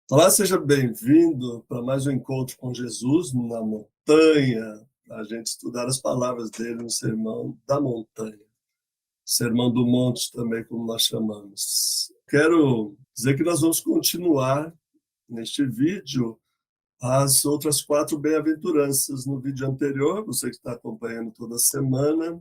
Olá, seja bem-vindo para mais um encontro com Jesus na montanha, para a gente estudar as palavras dele no Sermão da Montanha, Sermão do Monte também, como nós chamamos. Quero dizer que nós vamos continuar neste vídeo as outras 4 bem-aventuranças. No vídeo anterior, você que está acompanhando toda semana,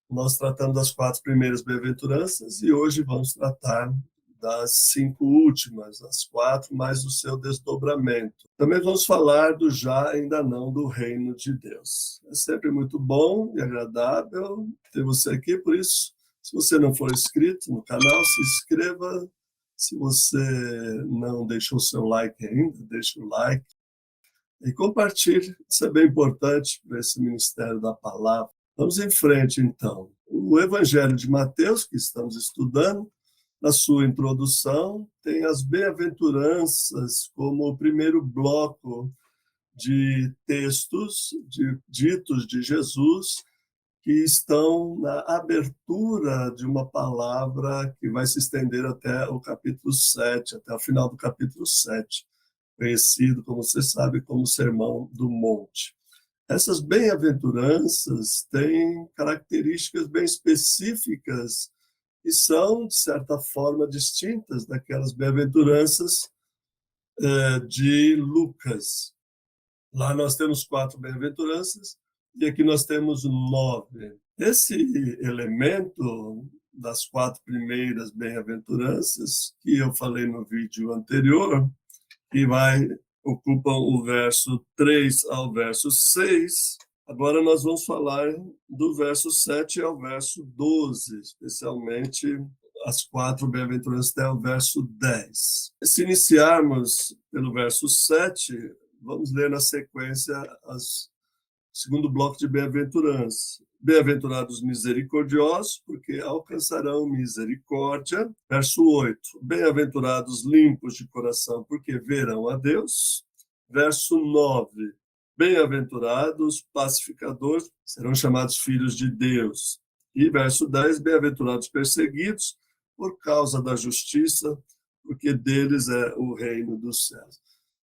nós tratamos das 4 primeiras bem-aventuranças e hoje vamos tratar das 5 últimas, as 4 mais o seu desdobramento. Também vamos falar do já ainda não do reino de Deus. É sempre muito bom e agradável ter você aqui, por isso, se você não for inscrito no canal, se inscreva. Se você não deixou o seu like ainda, deixe o like e compartilhe. Isso é bem importante para esse ministério da palavra. Vamos em frente, então. O Evangelho de Mateus, que estamos estudando, na sua introdução, tem as bem-aventuranças como o primeiro bloco de textos ditos de Jesus que estão na abertura de uma palavra que vai se estender até o capítulo 7, até o final do capítulo 7, conhecido, como você sabe, como o Sermão do Monte. Essas bem-aventuranças têm características bem específicas e são, de certa forma, distintas daquelas bem-aventuranças de Lucas. Lá nós temos 4 bem-aventuranças e aqui nós temos 9. Esse elemento das 4 primeiras bem-aventuranças, que eu falei no vídeo anterior, que ocupam o verso 3 ao verso 6. Agora nós vamos falar do verso 7 ao verso 12, especialmente as 4 bem-aventuranças até o verso 10. Se iniciarmos pelo verso 7, vamos ler na sequência o segundo bloco de bem-aventurança. Bem-aventurados misericordiosos, porque alcançarão misericórdia. Verso 8. Bem-aventurados limpos de coração, porque verão a Deus. Verso 9. Bem-aventurados pacificadores, serão chamados filhos de Deus. E verso 10. Bem-aventurados perseguidos por causa da justiça, porque deles é o reino dos céus.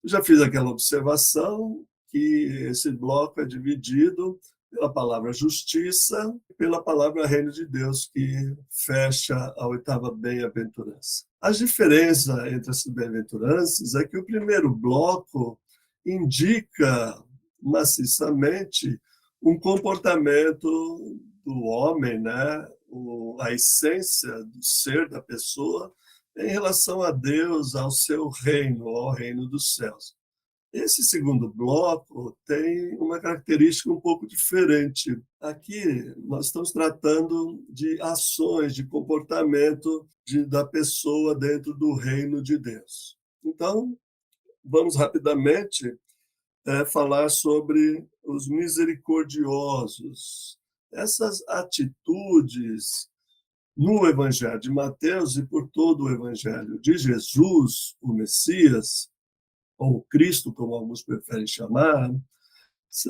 Eu já fiz aquela observação que esse bloco é dividido pela palavra justiça e pela palavra reino de Deus, que fecha a 8ª bem-aventurança. A diferença entre essas bem-aventuranças é que o primeiro bloco indica maciçamente um comportamento do homem, né? A essência do ser da pessoa em relação a Deus, ao seu reino, ao reino dos céus. Esse segundo bloco tem uma característica um pouco diferente. Aqui nós estamos tratando de ações, de comportamento da pessoa dentro do reino de Deus. Então, vamos rapidamente falar sobre os misericordiosos. Essas atitudes no Evangelho de Mateus e por todo o Evangelho de Jesus, o Messias, ou Cristo, como alguns preferem chamar,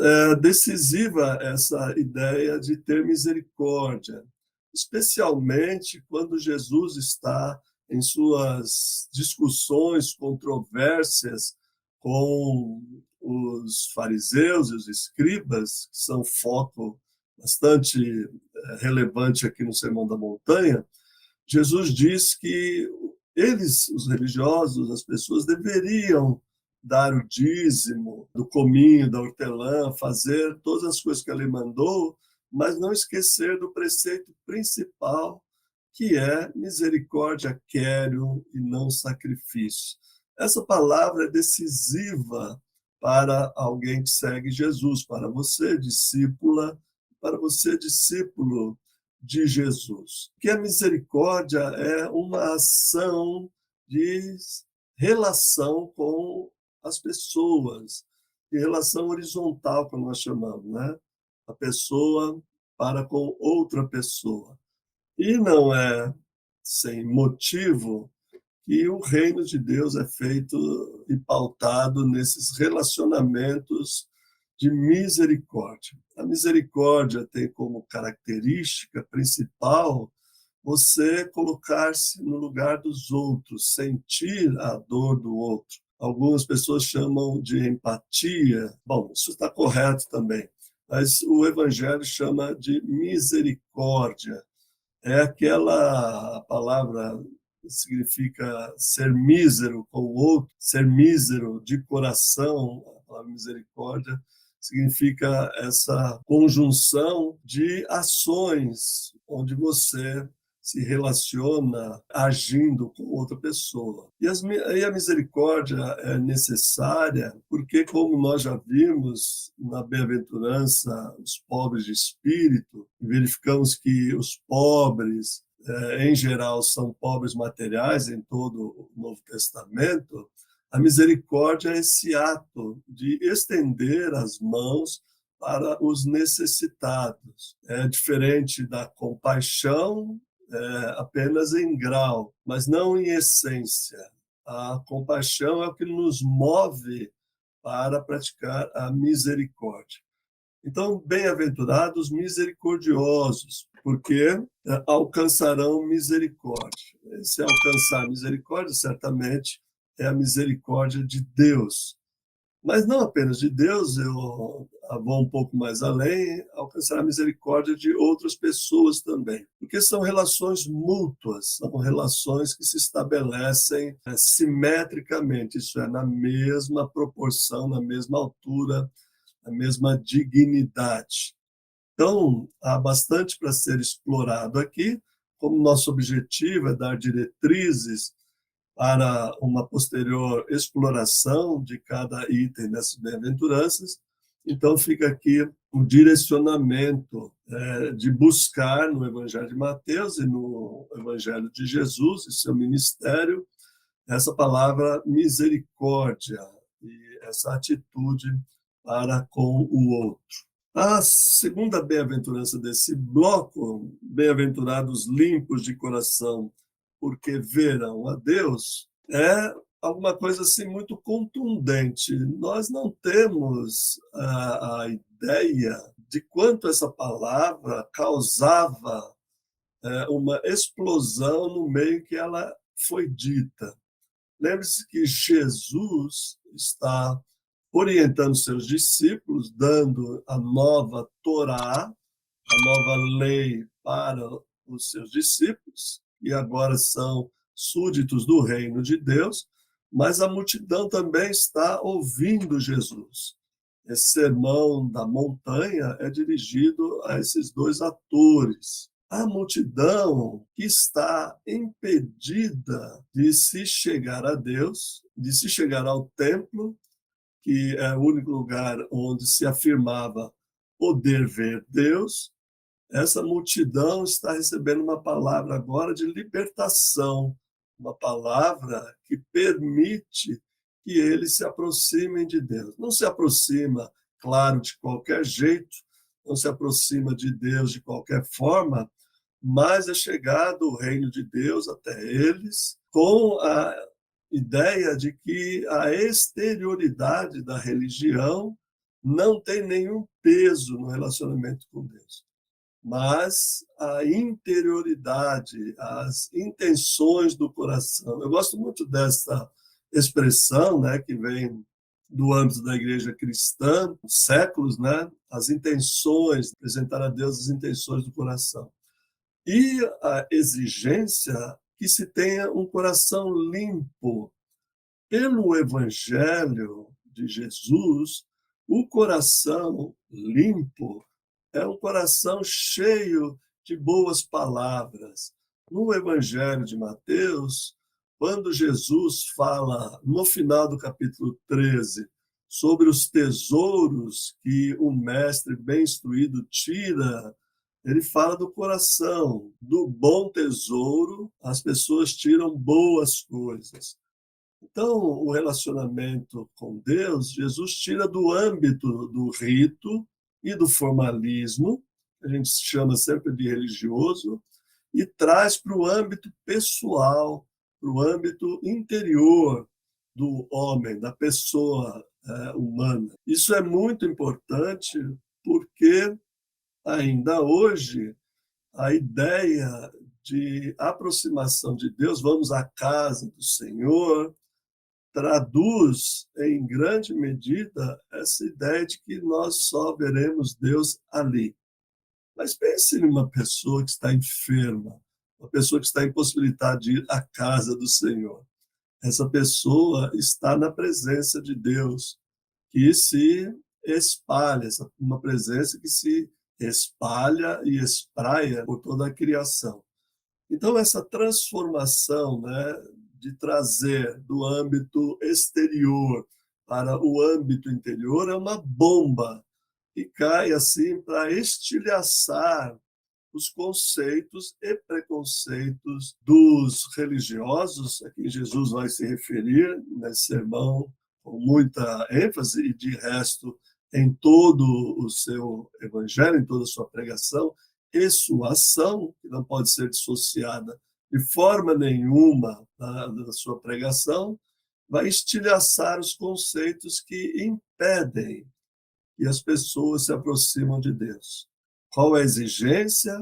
é decisiva essa ideia de ter misericórdia, especialmente quando Jesus está em suas discussões, controvérsias com os fariseus e os escribas, que são foco bastante relevante aqui no Sermão da Montanha. Jesus diz que eles, os religiosos, as pessoas deveriam dar o dízimo do cominho, da hortelã, fazer todas as coisas que ele mandou, mas não esquecer do preceito principal, que é misericórdia quero e não sacrifício. Essa palavra é decisiva para alguém que segue Jesus, para você, discípula, para você, discípulo de Jesus. Que a misericórdia é uma ação de relação com as pessoas, de relação horizontal, como nós chamamos, né? A pessoa para com outra pessoa. E não é sem motivo que o reino de Deus é feito e pautado nesses relacionamentos de misericórdia. A misericórdia tem como característica principal você colocar-se no lugar dos outros, sentir a dor do outro. Algumas pessoas chamam de empatia. Bom, isso está correto também, mas o Evangelho chama de misericórdia. É aquela palavra que significa ser mísero com o outro, ser mísero de coração. A palavra misericórdia significa essa conjunção de ações onde você se relaciona agindo com outra pessoa. E a misericórdia é necessária porque, como nós já vimos na bem-aventurança, os pobres de espírito, verificamos que os pobres, em geral, são pobres materiais em todo o Novo Testamento. A misericórdia é esse ato de estender as mãos para os necessitados. É diferente da compaixão, apenas em grau, mas não em essência. A compaixão é o que nos move para praticar a misericórdia. Então, bem-aventurados misericordiosos, porque alcançarão misericórdia. Se alcançar misericórdia, certamente é a misericórdia de Deus. Mas não apenas de Deus, eu vou um pouco mais além, alcançar a misericórdia de outras pessoas também. Porque são relações mútuas, são relações que se estabelecem simetricamente, isso é, na mesma proporção, na mesma altura, na mesma dignidade. Então, há bastante para ser explorado aqui, como nosso objetivo é dar diretrizes para uma posterior exploração de cada item dessas bem-aventuranças. Então, fica aqui o direcionamento de buscar no Evangelho de Mateus e no Evangelho de Jesus e seu ministério essa palavra misericórdia e essa atitude para com o outro. A segunda bem-aventurança desse bloco, bem-aventurados limpos de coração, porque verão a Deus, é alguma coisa assim muito contundente. Nós não temos a ideia de quanto essa palavra causava uma explosão no meio que ela foi dita. Lembre-se que Jesus está orientando seus discípulos, dando a nova Torá, a nova lei para os seus discípulos, e agora são súditos do reino de Deus, mas a multidão também está ouvindo Jesus. Esse sermão da montanha é dirigido a esses dois atores. A multidão que está impedida de se chegar a Deus, de se chegar ao templo, que é o único lugar onde se afirmava poder ver Deus, essa multidão está recebendo uma palavra agora de libertação, uma palavra que permite que eles se aproximem de Deus. Não se aproxima, claro, de qualquer jeito, não se aproxima de Deus de qualquer forma, mas é chegado o reino de Deus até eles com a ideia de que a exterioridade da religião não tem nenhum peso no relacionamento com Deus, mas a interioridade, as intenções do coração. Eu gosto muito dessa expressão, né, que vem do âmbito da igreja cristã, séculos, né, as intenções, apresentar a Deus as intenções do coração. E a exigência que se tenha um coração limpo. Pelo Evangelho de Jesus, o coração limpo é um coração cheio de boas palavras. No Evangelho de Mateus, quando Jesus fala, no final do capítulo 13, sobre os tesouros que o mestre bem instruído tira, ele fala do coração. Do bom tesouro, as pessoas tiram boas coisas. Então, o relacionamento com Deus, Jesus tira do âmbito do rito e do formalismo, que a gente chama sempre de religioso, e traz para o âmbito pessoal, para o âmbito interior do homem, da pessoa humana. Isso é muito importante porque, ainda hoje, a ideia de aproximação de Deus, vamos à casa do Senhor, traduz, em grande medida, essa ideia de que nós só veremos Deus ali. Mas pense numa pessoa que está enferma, uma pessoa que está impossibilitada de ir à casa do Senhor. Essa pessoa está na presença de Deus, que se espalha, uma presença que se espalha e espraia por toda a criação. Então, essa transformação, né, de trazer do âmbito exterior para o âmbito interior é uma bomba que cai assim para estilhaçar os conceitos e preconceitos dos religiosos, a quem Jesus vai se referir nesse sermão com muita ênfase, e de resto em todo o seu evangelho, em toda a sua pregação e sua ação, que não pode ser dissociada de forma nenhuma da sua pregação, vai estilhaçar os conceitos que impedem que as pessoas se aproximam de Deus. Qual é a exigência?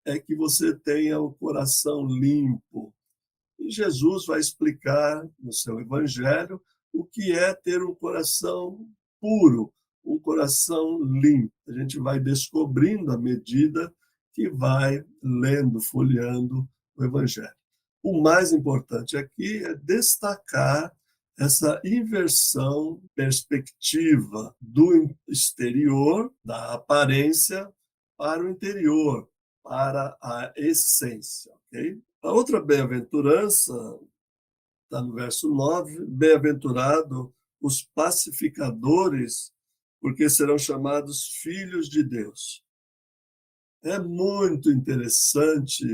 É que você tenha o coração limpo. E Jesus vai explicar no seu evangelho o que é ter um coração puro, um coração limpo. A gente vai descobrindo à medida que vai lendo, folheando o evangelho. O mais importante aqui é destacar essa inversão perspectiva do exterior, da aparência, para o interior, para a essência. Okay? A outra bem-aventurança está no verso 9: bem-aventurado os pacificadores, porque serão chamados filhos de Deus. É muito interessante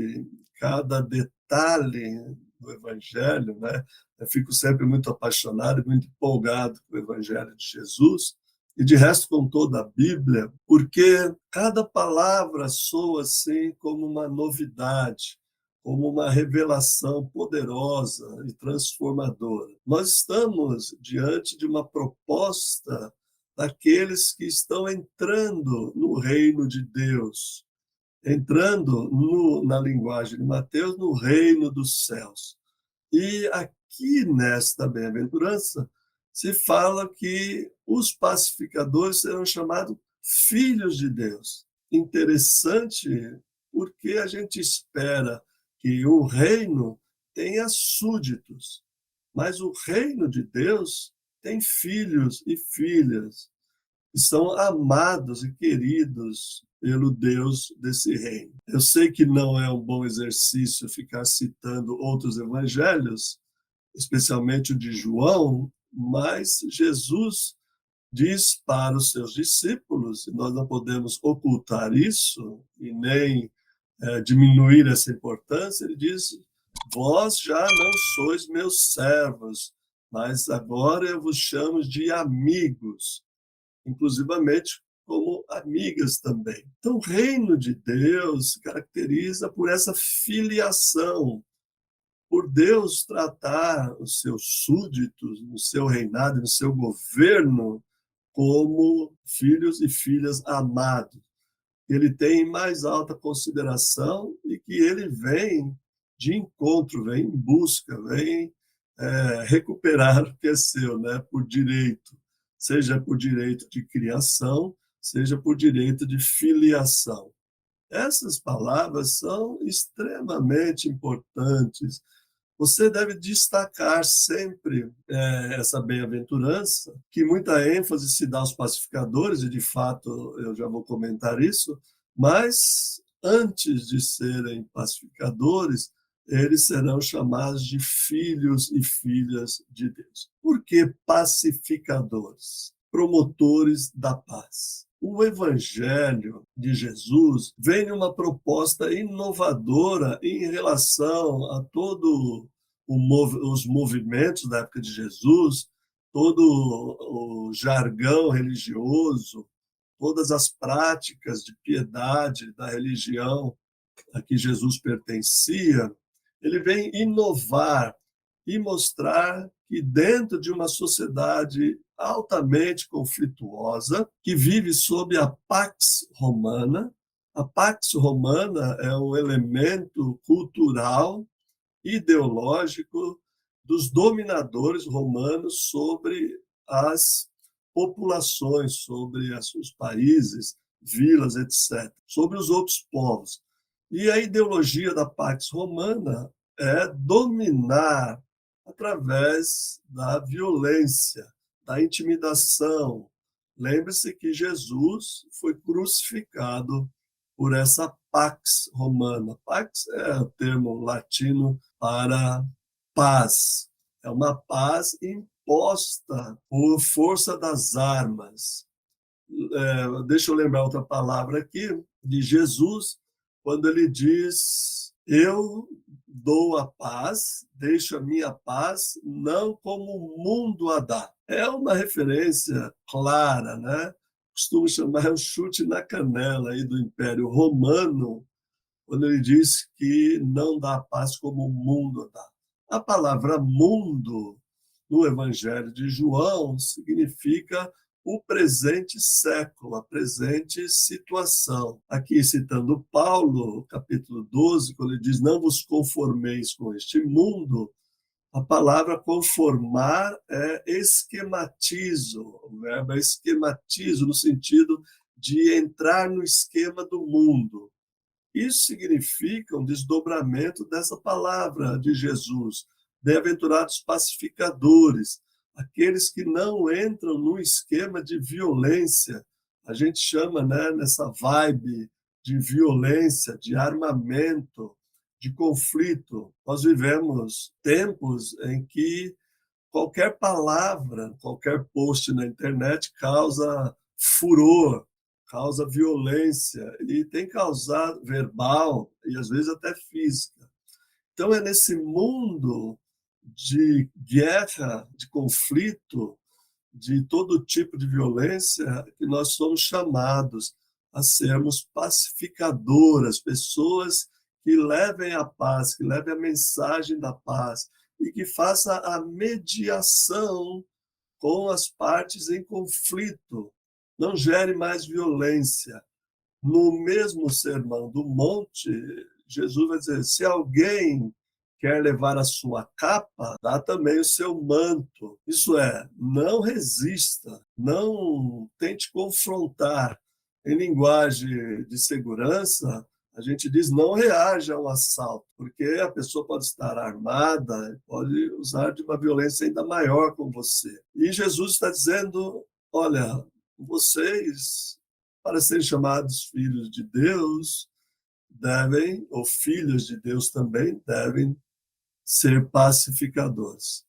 cada detalhe do Evangelho, né? Eu fico sempre muito apaixonado, muito empolgado com o Evangelho de Jesus, e de resto com toda a Bíblia, porque cada palavra soa assim como uma novidade, como uma revelação poderosa e transformadora. Nós estamos diante de uma proposta daqueles que estão entrando no reino de Deus, entrando na linguagem de Mateus, no reino dos céus. E aqui nesta bem-aventurança se fala que os pacificadores serão chamados filhos de Deus. Interessante, porque a gente espera que um reino tenha súditos, mas o reino de Deus tem filhos e filhas que são amados e queridos pelo Deus desse reino. Eu sei que não é um bom exercício ficar citando outros evangelhos, especialmente o de João, mas Jesus diz para os seus discípulos, e nós não podemos ocultar isso e nem diminuir essa importância, ele diz: vós já não sois meus servos, mas agora eu vos chamo de amigos, inclusivamente como amigas também. Então, o reino de Deus se caracteriza por essa filiação, por Deus tratar os seus súditos no seu reinado, no seu governo, como filhos e filhas amados. Ele tem em mais alta consideração e que ele vem de encontro, vem em busca, vem recuperar o que é seu, né, por direito, seja por direito de criação, seja por direito de filiação. Essas palavras são extremamente importantes. Você deve destacar sempre essa bem-aventurança, que muita ênfase se dá aos pacificadores, e de fato eu já vou comentar isso, mas antes de serem pacificadores, eles serão chamados de filhos e filhas de Deus. Por que pacificadores? Promotores da paz. O Evangelho de Jesus vem numa proposta inovadora em relação a todo os movimentos da época de Jesus, todo o jargão religioso, todas as práticas de piedade da religião a que Jesus pertencia. Ele vem inovar e mostrar que dentro de uma sociedade altamente conflituosa, que vive sob a Pax Romana é um elemento cultural, ideológico, dos dominadores romanos sobre as populações, sobre os países, vilas, etc., sobre os outros povos. E a ideologia da Pax Romana é dominar através da violência, da intimidação. Lembre-se que Jesus foi crucificado por essa Pax Romana. Pax é o termo latino para paz. É uma paz imposta por força das armas. Deixa eu lembrar outra palavra aqui, de Jesus, quando ele diz: eu dou a paz, deixo a minha paz, não como o mundo a dá. É uma referência clara, né? Costumo chamar um chute na canela aí do Império Romano, quando ele diz que não dá paz como o mundo dá. A palavra mundo, no Evangelho de João, significa o presente século, a presente situação. Aqui, citando Paulo, capítulo 12, quando ele diz: não vos conformeis com este mundo, a palavra conformar é esquematizo, o verbo é esquematizo, no sentido de entrar no esquema do mundo. Isso significa um desdobramento dessa palavra de Jesus. Bem-aventurados pacificadores, aqueles que não entram no esquema de violência. A gente chama, né, nessa vibe de violência, de armamento, de conflito. Nós vivemos tempos em que qualquer palavra, qualquer post na internet causa furor, causa violência e tem causado verbal e às vezes até física. Então é nesse mundo de guerra, de conflito, de todo tipo de violência que nós somos chamados a sermos pacificadoras, pessoas que levem a paz, que levem a mensagem da paz e que faça a mediação com as partes em conflito. Não gere mais violência. No mesmo Sermão do Monte, Jesus vai dizer: se alguém quer levar a sua capa, dá também o seu manto. Isso é, não resista, não tente confrontar. Em linguagem de segurança, a gente diz: não reaja a um assalto, porque a pessoa pode estar armada, pode usar de uma violência ainda maior com você. E Jesus está dizendo: olha, vocês, para serem chamados filhos de Deus, devem, ou filhos de Deus também, devem ser pacificadores.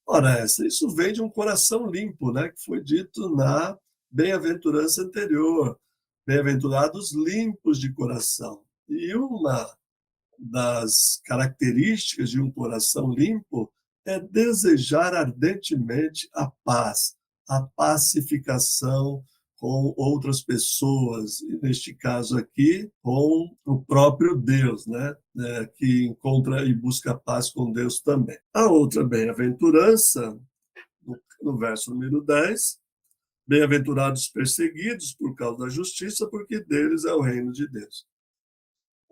Ora, isso vem de um coração limpo, né, que foi dito na bem-aventurança anterior. Bem-aventurados limpos de coração. E uma das características de um coração limpo é desejar ardentemente a paz, a pacificação com outras pessoas, e neste caso aqui, com o próprio Deus, né? Que encontra e busca paz com Deus também. A outra bem-aventurança, no verso número 10, bem-aventurados perseguidos por causa da justiça, porque deles é o reino de Deus.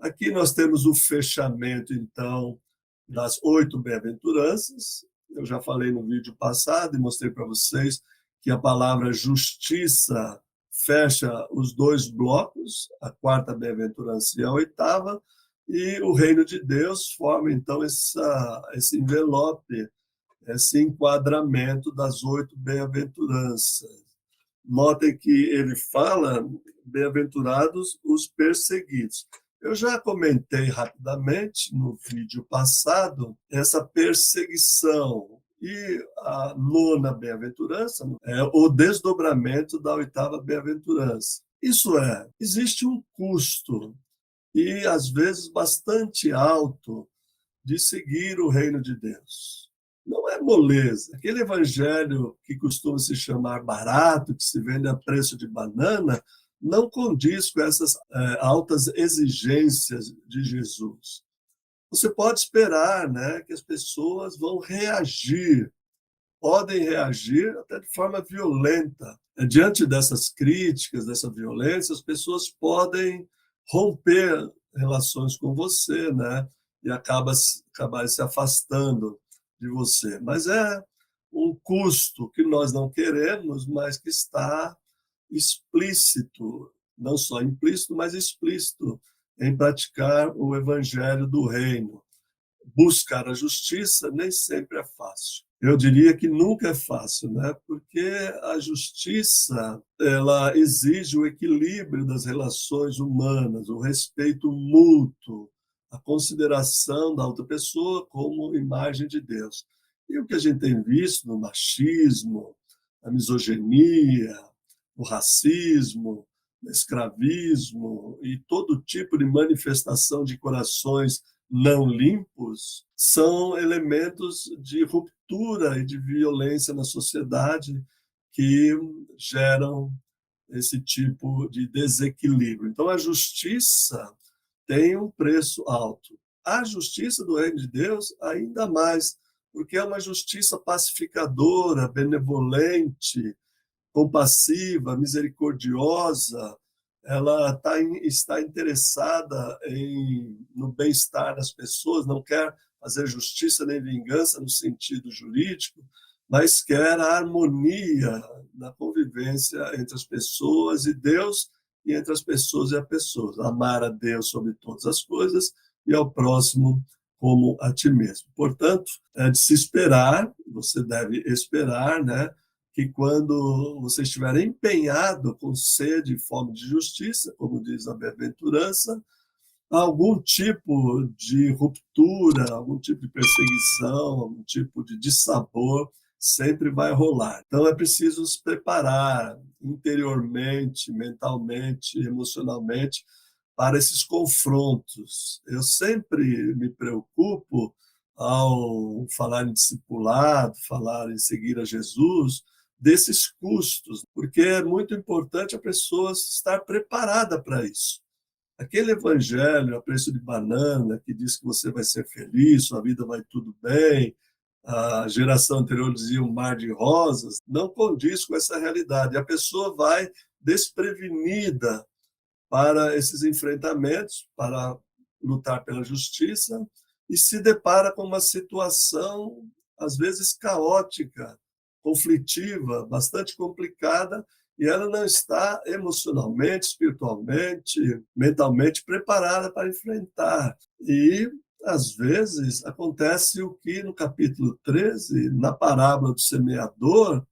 Aqui nós temos o fechamento, então, das 8 bem-aventuranças. Eu já falei no vídeo passado e mostrei para vocês que a palavra justiça fecha os 2 blocos, a 4ª bem-aventurança e a 8ª, e o reino de Deus forma, então, esse envelope, esse enquadramento das 8 bem-aventuranças. Notem que ele fala: bem-aventurados os perseguidos. Eu já comentei rapidamente no vídeo passado essa perseguição. E a 9ª bem-aventurança é o desdobramento da 8ª bem-aventurança. Isso é, existe um custo, e às vezes bastante alto, de seguir o reino de Deus. Não é moleza. Aquele evangelho que costuma se chamar barato, que se vende a preço de banana, não condiz com essas altas exigências de Jesus. Você pode esperar, né, que as pessoas vão reagir, podem reagir até de forma violenta. Diante dessas críticas, dessa violência, as pessoas podem romper relações com você, né, e acabar se afastando de você, mas é um custo que nós não queremos, mas que está explícito, não só implícito, mas explícito em praticar o evangelho do reino. Buscar a justiça nem sempre é fácil. Eu diria que nunca é fácil, né? Porque a justiça, ela exige o equilíbrio das relações humanas, o respeito mútuo, a consideração da outra pessoa como imagem de Deus. E o que a gente tem visto no machismo, a misoginia, o racismo, o escravismo e todo tipo de manifestação de corações não limpos são elementos de ruptura e de violência na sociedade que geram esse tipo de desequilíbrio. Então, a justiça tem um preço alto. A justiça do reino de Deus, ainda mais, porque é uma justiça pacificadora, benevolente, compassiva, misericordiosa, ela está interessada no bem-estar das pessoas, não quer fazer justiça nem vingança no sentido jurídico, mas quer a harmonia na convivência entre as pessoas e Deus e entre as pessoas e as pessoas. Amar a Deus sobre todas as coisas e ao próximo como a ti mesmo. Portanto, é de se esperar, você deve esperar, né, que quando você estiver empenhado com sede e fome de justiça, como diz a bem-aventurança, algum tipo de ruptura, algum tipo de perseguição, algum tipo de dissabor sempre vai rolar. Então é preciso se preparar interiormente, mentalmente, emocionalmente para esses confrontos. Eu sempre me preocupo ao falar em discipulado, falar em seguir a Jesus, desses custos, porque é muito importante a pessoa estar preparada para isso. Aquele evangelho a preço de banana, que diz que você vai ser feliz, sua vida vai tudo bem, a geração anterior dizia um mar de rosas, não condiz com essa realidade. A pessoa vai desprevenida para esses enfrentamentos, para lutar pela justiça, e se depara com uma situação, às vezes, caótica, conflitiva, bastante complicada, e ela não está emocionalmente, espiritualmente, mentalmente preparada para enfrentar. E, às vezes, acontece o que no capítulo 13, na parábola do semeador,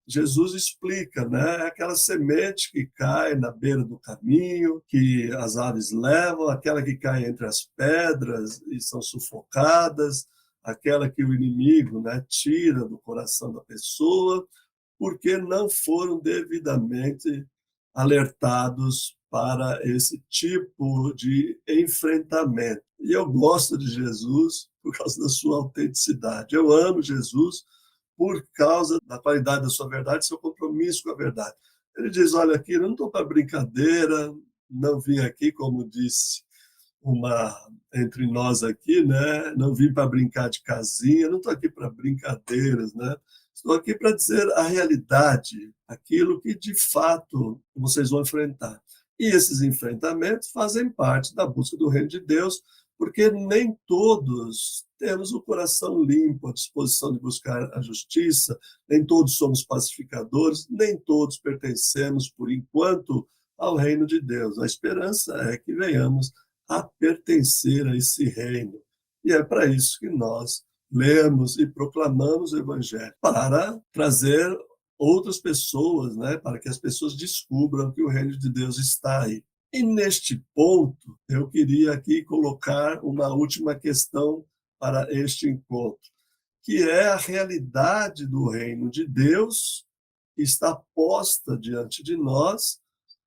Jesus explica, né? É aquela semente que cai na beira do caminho, que as aves levam, aquela que cai entre as pedras e são sufocadas, aquela que o inimigo, né, tira do coração da pessoa, porque não foram devidamente alertados para esse tipo de enfrentamento. E eu gosto de Jesus por causa da sua autenticidade. Eu amo Jesus por causa da qualidade da sua verdade, seu compromisso com a verdade. Ele diz: olha, aqui eu não estou para brincadeira, não vim aqui, como disse uma entre nós aqui, né? Não vim para brincar de casinha, não estou aqui para brincadeiras, né? Estou aqui para dizer a realidade, aquilo que de fato vocês vão enfrentar. E esses enfrentamentos fazem parte da busca do reino de Deus, porque nem todos temos o coração limpo, a disposição de buscar a justiça, nem todos somos pacificadores, nem todos pertencemos, por enquanto, ao reino de Deus. A esperança é que venhamos a pertencer a esse reino. E é para isso que nós lemos e proclamamos o Evangelho, para trazer outras pessoas, né, para que as pessoas descubram que o reino de Deus está aí. E neste ponto, eu queria aqui colocar uma última questão para este encontro, que é a realidade do reino de Deus que está posta diante de nós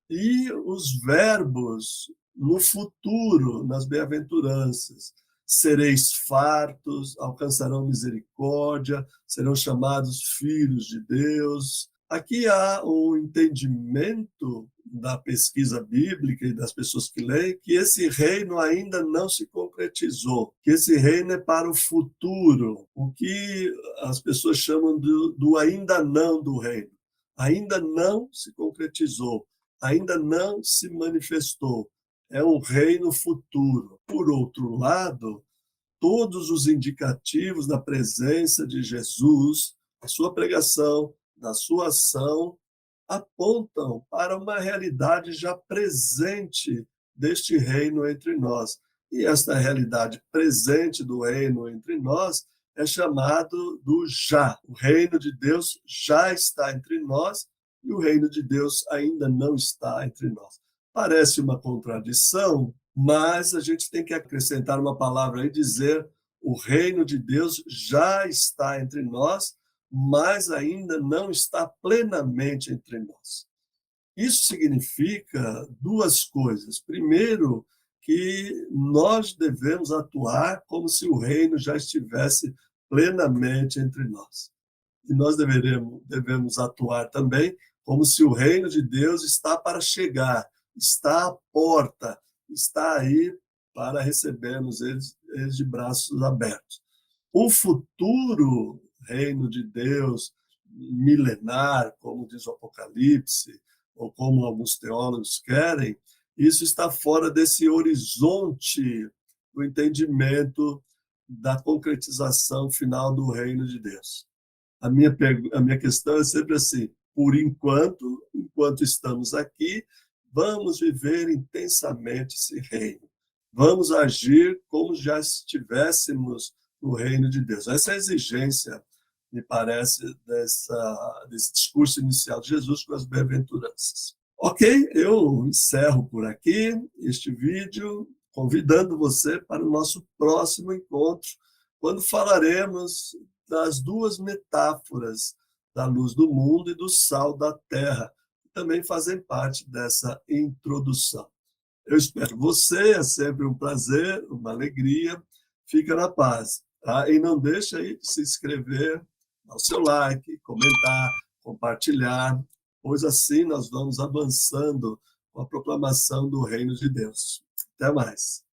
e os verbos no futuro, nas bem-aventuranças. Sereis fartos, alcançarão misericórdia, serão chamados filhos de Deus. Aqui há um entendimento da pesquisa bíblica e das pessoas que leem que esse reino ainda não se concretizou, que esse reino é para o futuro, o que as pessoas chamam do ainda não do reino. Ainda não se concretizou, ainda não se manifestou. É um reino futuro. Por outro lado, todos os indicativos da presença de Jesus, a sua pregação, da sua ação, apontam para uma realidade já presente deste reino entre nós. E esta realidade presente do reino entre nós é chamado do já. O reino de Deus já está entre nós e o reino de Deus ainda não está entre nós. Parece uma contradição, mas a gente tem que acrescentar uma palavra e dizer: o reino de Deus já está entre nós, mas ainda não está plenamente entre nós. Isso significa duas coisas. Primeiro, que nós devemos atuar como se o reino já estivesse plenamente entre nós. E nós devemos atuar também como se o reino de Deus está para chegar, está à porta, está aí para recebermos eles de braços abertos. O futuro reino de Deus, milenar, como diz o Apocalipse, ou como alguns teólogos querem, isso está fora desse horizonte do entendimento da concretização final do reino de Deus. A minha questão é sempre assim: por enquanto estamos aqui, vamos viver intensamente esse reino. Vamos agir como já estivéssemos no reino de Deus. Essa é a exigência, me parece, desse discurso inicial de Jesus com as bem-aventuranças. Ok, eu encerro por aqui este vídeo, convidando você para o nosso próximo encontro, quando falaremos das duas metáforas da luz do mundo e do sal da terra, que também fazem parte dessa introdução. Eu espero você, é sempre um prazer, uma alegria. Fica na paz. Tá? E não deixe aí de se inscrever, dar o seu like, comentar, compartilhar, pois assim nós vamos avançando com a proclamação do reino de Deus. Até mais.